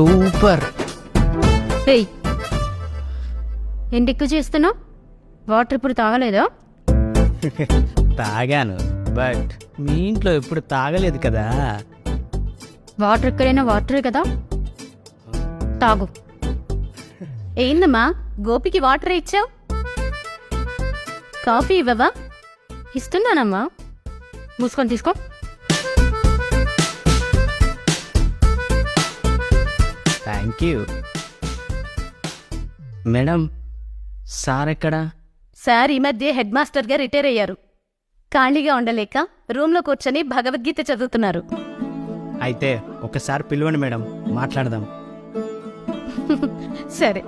Super. ఏయ్, ఏంటి ఎక్కువ చేస్తున్నావు? వాటర్ ఇప్పుడు తాగలేదా? తాగాను, బట్ మీ ఇంట్లో ఎప్పుడు తాగలేదు కదా. వాటర్ ఎక్కడైనా వాటరే కదా, తాగు. ఏందమ్మా, గోపికి వాటర్ ఇచ్చావు, కాఫీ ఇవ్వవా? ఇస్తున్నానమ్మా, మూసుకొని తీసుకో. Thank you madam. సార్ ఎక్కడా? సార్ ఈ మధ్య హెడ్ మాస్టర్గా రిటైర్ అయ్యారు. ఖాళీగా ఉండలేక రూమ్లో కూర్చొని భగవద్గీత చదువుతున్నారు. అయితే ఒకసారి పిలవండి మేడం, మాట్లాడదాం. సరే.